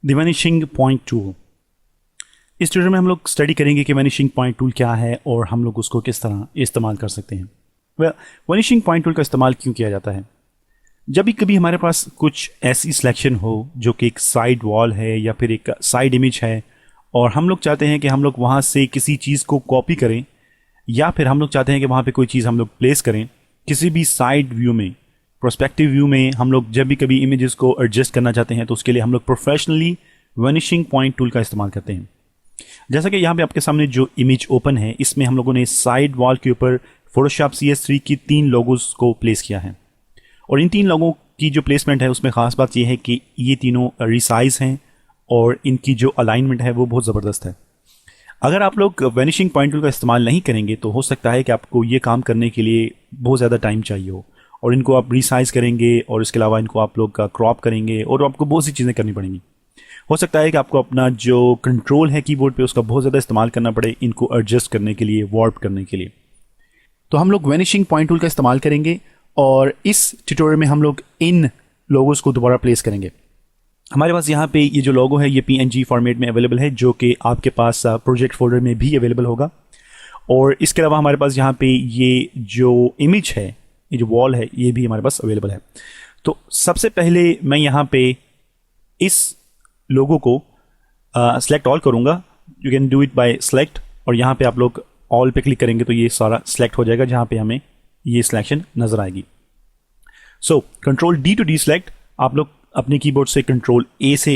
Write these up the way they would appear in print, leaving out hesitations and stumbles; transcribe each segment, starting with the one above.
The vanishing point tool. इस tutorial में हम लोग स्टडी करेंगे कि वैनिशिंग पॉइंट टूल क्या है और हम लोग उसको किस तरह इस्तेमाल कर सकते हैं। वैनिशिंग पॉइंट टूल का इस्तेमाल क्यों किया जाता है? जब भी कभी हमारे पास कुछ ऐसी सिलेक्शन हो जो कि एक साइड वॉल है या फिर एक साइड इमेज है और हम लोग चाहते हैं कि हम लोग वहाँ से किसी चीज़ को कॉपी करें या फिर हम लोग चाहते हैं कि वहाँ पे कोई चीज़ हम लोग प्लेस करें किसी भी साइड व्यू में, प्रोस्पेक्टिव व्यू में, हम लोग जब भी कभी इमेजेस को एडजस्ट करना चाहते हैं तो उसके लिए हम लोग प्रोफेशनली वैनिशिंग पॉइंट टूल का इस्तेमाल करते हैं। जैसा कि यहाँ पे आपके सामने जो इमेज ओपन है इसमें हम लोगों ने साइड वॉल के ऊपर फोटोशॉप CS3 की 3 लोगोस को प्लेस किया है और इन 3 लोगों की जो प्लेसमेंट है उसमें ख़ास बात यह है कि ये तीनों रिसाइज हैं और इनकी जो अलाइनमेंट है वो बहुत ज़बरदस्त है। अगर आप लोग वैनिशिंग पॉइंट टूल का इस्तेमाल नहीं करेंगे तो हो सकता है कि आपको ये काम करने के लिए बहुत ज़्यादा टाइम चाहिए हो और इनको आप रिसाइज करेंगे और इसके अलावा इनको आप लोग क्रॉप करेंगे और आपको बहुत सी चीज़ें करनी पड़ेंगी। हो सकता है कि आपको अपना जो कंट्रोल है कीबोर्ड पे उसका बहुत ज़्यादा इस्तेमाल करना पड़े इनको एडजस्ट करने के लिए, वार्प करने के लिए। तो हम लोग वैनिशिंग पॉइंट टूल का इस्तेमाल करेंगे और इस ट्यूटोरियल में हम लोग इन लोगोस को दोबारा प्लेस करेंगे। हमारे पास यहाँ पे ये जो लोगो है ये PNG फॉर्मेट में अवेलेबल है जो कि आपके पास प्रोजेक्ट फोल्डर में भी अवेलेबल होगा और इसके अलावा हमारे पास यहाँ पे ये जो इमेज है, ये जो वॉल है, ये भी हमारे पास अवेलेबल है। तो सबसे पहले मैं यहाँ पे इस लोगो को सेलेक्ट ऑल करूँगा। You can do it by select और यहाँ पे आप लोग ऑल पे क्लिक करेंगे तो ये सारा सेलेक्ट हो जाएगा जहाँ पे हमें ये सिलेक्शन नजर आएगी। So control D to deselect, आप लोग अपने कीबोर्ड से कंट्रोल A से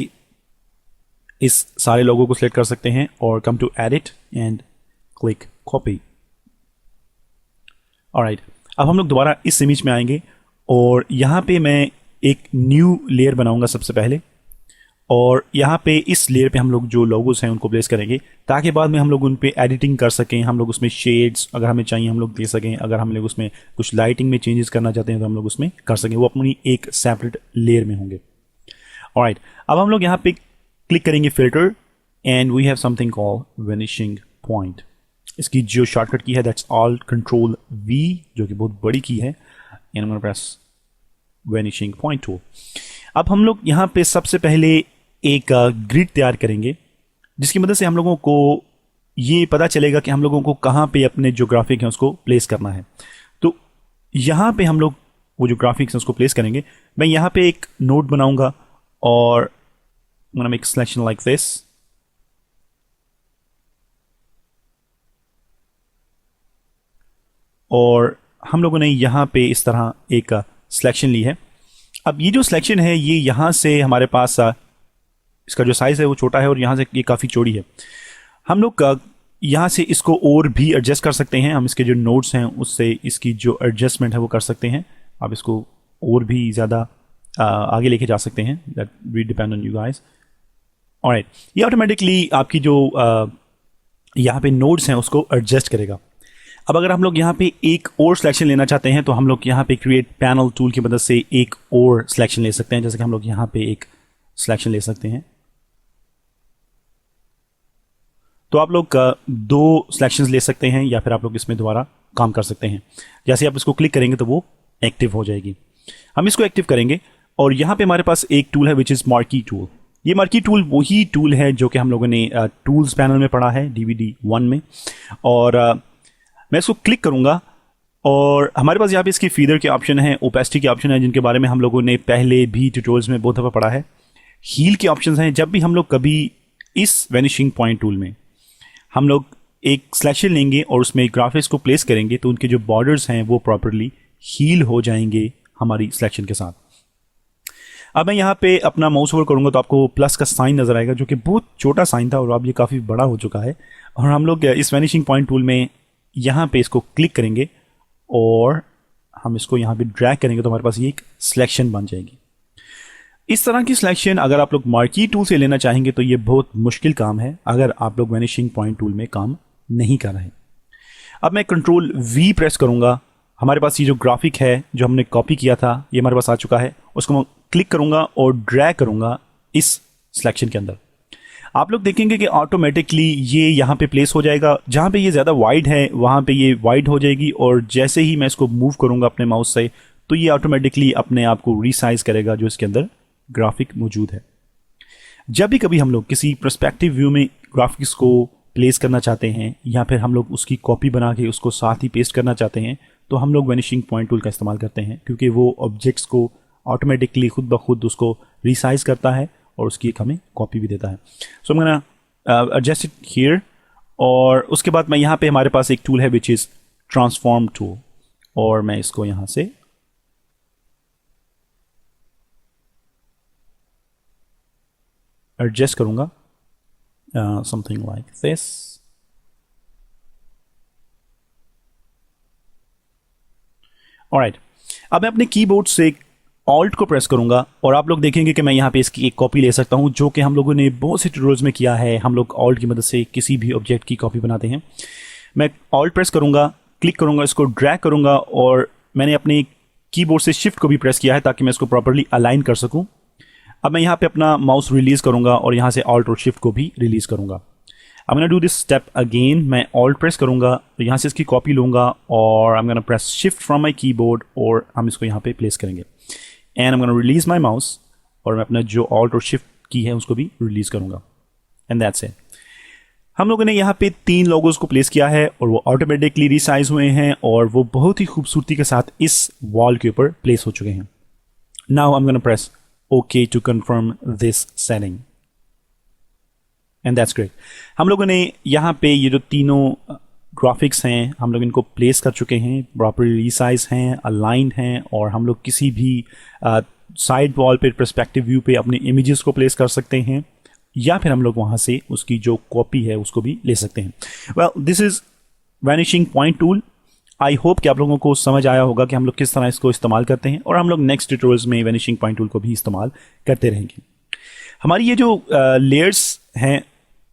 इस सारे लोगों को सिलेक्ट कर सकते हैं और come to edit and click copy. Alright, अब हम लोग दोबारा इस इमेज में आएंगे और यहाँ पे मैं एक न्यू लेयर बनाऊंगा सबसे पहले और यहाँ पे इस लेयर पे हम लोग जो लोगोस हैं उनको प्लेस करेंगे ताकि बाद में हम लोग उन पे एडिटिंग कर सकें, हम लोग उसमें शेड्स अगर हमें चाहिए हम लोग दे सकें, अगर हम लोग उसमें कुछ लाइटिंग में चेंजेस करना चाहते हैं तो हम लोग उसमें कर सकें, वो अपनी एक सेपरेट लेयर में होंगे। ऑलराइट, अब हम लोग यहाँ पे क्लिक करेंगे filter and we have something called vanishing point. इसकी जो शॉर्टकट की है दैट्स ऑल्ट कंट्रोल V जो कि बहुत बड़ी की है and I am gonna press vanishing point tool. अब हम लोग यहाँ पे सबसे पहले एक ग्रिड तैयार करेंगे जिसकी मदद से हम लोगों को ये पता चलेगा कि हम लोगों को कहाँ पे अपने जो ग्राफिक हैं उसको प्लेस करना है। तो यहाँ पे हम लोग वो जो ग्राफिक्स हैं उसको प्लेस करेंगे। मैं यहाँ पे एक नोट बनाऊंगा और मेक सिलेक्शन लाइक दिस और हम लोगों ने यहाँ पे इस तरह एक सिलेक्शन ली है। अब ये जो सिलेक्शन है ये यहाँ से हमारे पास इसका जो साइज़ है वो छोटा है और यहाँ से ये काफ़ी चौड़ी है। हम लोग यहाँ से इसको और भी एडजस्ट कर सकते हैं, हम इसके जो नोट्स हैं उससे इसकी जो एडजस्टमेंट है वो कर सकते हैं। आप इसको और भी ज़्यादा आगे लेके जा सकते हैं, that we depend on you guys. Alright, ये ऑटोमेटिकली आपकी जो यहाँ पे नोट्स हैं उसको एडजस्ट करेगा। अब अगर हम लोग यहाँ पे एक और सिलेक्शन लेना चाहते हैं तो हम लोग यहाँ पे क्रिएट पैनल टूल की मदद से एक और सिलेक्शन ले सकते हैं, जैसे कि हम लोग यहाँ पे एक सिलेक्शन ले सकते हैं। तो आप लोग 2 सिलेक्शंस ले सकते हैं या फिर आप लोग इसमें दोबारा काम कर सकते हैं। जैसे आप इसको क्लिक करेंगे तो वो एक्टिव हो जाएगी। हम इसको एक्टिव करेंगे और यहाँ पे हमारे पास एक टूल है विच इज़ मार्की टूल। ये मार्की टूल वही टूल है जो कि हम लोगों ने टूल्स पैनल में पढ़ा है DVD 1 में और मैं इसको क्लिक करूँगा और हमारे पास यहाँ पे इसकी फीदर के ऑप्शन है, ओपेसिटी के ऑप्शन है जिनके बारे में हम लोगों ने पहले भी ट्यूटोरियल्स में बहुत दफ़ा पढ़ा है। हील के ऑप्शंस हैं। जब भी हम लोग कभी इस वैनिशिंग पॉइंट टूल में हम लोग एक सिलेक्शन लेंगे और उसमें ग्राफिक्स को प्लेस करेंगे तो उनके जो बॉर्डर्स हैं वो प्रॉपर्ली हील हो जाएंगे हमारी सिलेक्शन के साथ। अब मैं यहाँ पे अपना माउस ओवर करूँगा तो आपको प्लस का साइन नज़र आएगा जो कि बहुत छोटा साइन था और अब ये काफ़ी बड़ा हो चुका है और हम लोग इस वैनिशिंग पॉइंट टूल में यहाँ पे इसको क्लिक करेंगे और हम इसको यहाँ पे ड्रैग करेंगे तो हमारे पास ये एक सिलेक्शन बन जाएगी। इस तरह की सिलेक्शन अगर आप लोग मार्की टूल से लेना चाहेंगे तो ये बहुत मुश्किल काम है अगर आप लोग वैनिशिंग पॉइंट टूल में काम नहीं कर रहे। अब मैं कंट्रोल V प्रेस करूँगा, हमारे पास ये जो ग्राफिक है जो हमने कॉपी किया था ये हमारे पास आ चुका है, उसको मैं क्लिक करूँगा और ड्रैग करूँगा इस सिलेक्शन के अंदर। आप लोग देखेंगे कि ऑटोमेटिकली ये यहाँ पे प्लेस हो जाएगा। जहाँ पे ये ज़्यादा वाइड है वहाँ पे ये वाइड हो जाएगी और जैसे ही मैं इसको मूव करूँगा अपने माउस से तो ये ऑटोमेटिकली अपने आप को रीसाइज करेगा जो इसके अंदर ग्राफिक मौजूद है। जब भी कभी हम लोग किसी पर्सपेक्टिव व्यू में ग्राफिक्स को प्लेस करना चाहते हैं या फिर हम लोग उसकी कॉपी बना के उसको साथ ही पेस्ट करना चाहते हैं, तो हम लोग वैनिशिंग पॉइंट टूल का इस्तेमाल करते हैं, क्योंकि वो ऑब्जेक्ट्स को ऑटोमेटिकली खुद ब खुद उसको रिसाइज करता है और उसकी एक हमें कॉपी भी देता है। सो मैं एडजस्ट इट हियर, और उसके बाद मैं यहाँ पे हमारे पास एक टूल है विच इज़ ट्रांसफॉर्म टूल, और मैं इसको यहाँ से एडजस्ट करूँगा समथिंग लाइक दिस। ऑलराइट, अब मैं अपने कीबोर्ड से ऑल्ट को प्रेस करूंगा और आप लोग देखेंगे कि मैं यहाँ पे इसकी एक कॉपी ले सकता हूँ, जो कि हम लोगों ने बहुत से ट्यूटोरियल्स में किया है। हम लोग ऑल्ट की मदद से किसी भी ऑब्जेक्ट की कॉपी बनाते हैं। मैं ऑल्ट प्रेस करूंगा, क्लिक करूंगा, इसको ड्रैग करूंगा, और मैंने अपने कीबोर्ड से शिफ्ट को भी प्रेस किया है ताकि मैं इसको प्रॉपर्ली अलाइन कर सकूँ। अब मैं यहाँ पे अपना माउस रिलीज करूंगा और यहाँ से ऑल्ट और शिफ्ट को भी रिलीज करूंगा। I'm gonna do this step again. मैं Alt प्रेस करूंगा, तो यहाँ से इसकी कॉपी लूंगा और I'm gonna press Shift from my keyboard, और हम इसको यहाँ पे प्लेस करेंगे। And I'm gonna release my mouse, और मैं अपना जो Alt और Shift की है उसको भी रिलीज करूंगा। And that's it. हम लोगों ने यहाँ पे 3 लोगोस को प्लेस किया है और वो ऑटोमेटिकली रिसाइज हुए हैं और वो बहुत ही खूबसूरती के साथ इस वॉल के ऊपर प्लेस हो चुके हैं। Now I'm gonna press OK to confirm this setting. And that's great. हम लोगों ने यहाँ पे ये जो तीनों ग्राफिक्स हैं हम लोग इनको प्लेस कर चुके हैं, प्रॉपरली रिसाइज हैं, अलाइंड हैं, और हम लोग किसी भी साइड वॉल पे पर्सपेक्टिव व्यू पे अपने इमेजेस को प्लेस कर सकते हैं, या फिर हम लोग वहाँ से उसकी जो कॉपी है उसको भी ले सकते हैं। Well, this is vanishing point tool. I hope कि आप लोगों को समझ आया होगा कि हम लोग किस तरह इसको इस्तेमाल करते हैं, और हम लोग नेक्स्ट ट्यूटोरियल्स में वैनिशिंग पॉइंट टूल को भी इस्तेमाल करते रहेंगे। हमारी ये जो लेयर्स हैं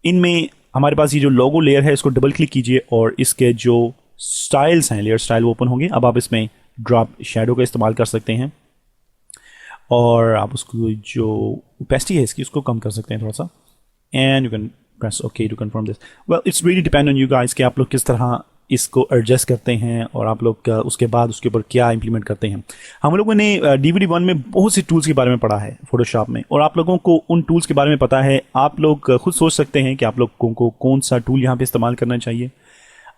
इनमें हमारे पास ये जो लोगो लेयर है इसको डबल क्लिक कीजिए और इसके जो स्टाइल्स हैं, लेयर स्टाइल, वो ओपन होंगे। अब आप इसमें ड्रॉप शैडो का इस्तेमाल कर सकते हैं और आप उसको जो ओपेसिटी है इसकी उसको कम कर सकते हैं थोड़ा सा, and you can press okay to confirm this. Well, it's really depend on you guys कि आप लोग किस तरह इसको एडजस्ट करते हैं और आप लोग उसके बाद उसके ऊपर क्या इंप्लीमेंट करते हैं। हम लोगों ने DVD1 में बहुत सी टूल्स के बारे में पढ़ा है फोटोशॉप में, और आप लोगों को उन टूल्स के बारे में पता है। आप लोग खुद सोच सकते हैं कि आप लोगों को कौन सा टूल यहाँ पे इस्तेमाल करना चाहिए।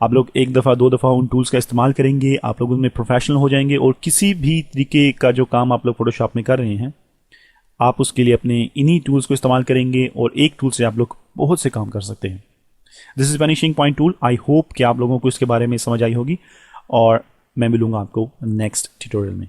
आप लोग 1 दफ़ा 2 दफ़ा उन टूल्स का इस्तेमाल करेंगे, आप लोग उनमें प्रोफेशनल हो जाएंगे, और किसी भी तरीके का जो काम आप लोग फोटोशॉप में कर रहे हैं आप उसके लिए अपने इन्हीं टूल्स को इस्तेमाल करेंगे, और एक टूल से आप लोग बहुत से काम कर सकते हैं। This is vanishing point tool. I hope कि आप लोगों को इसके बारे में समझ आई होगी, और मैं मिलूंगा आपको नेक्स्ट ट्यूटोरियल में।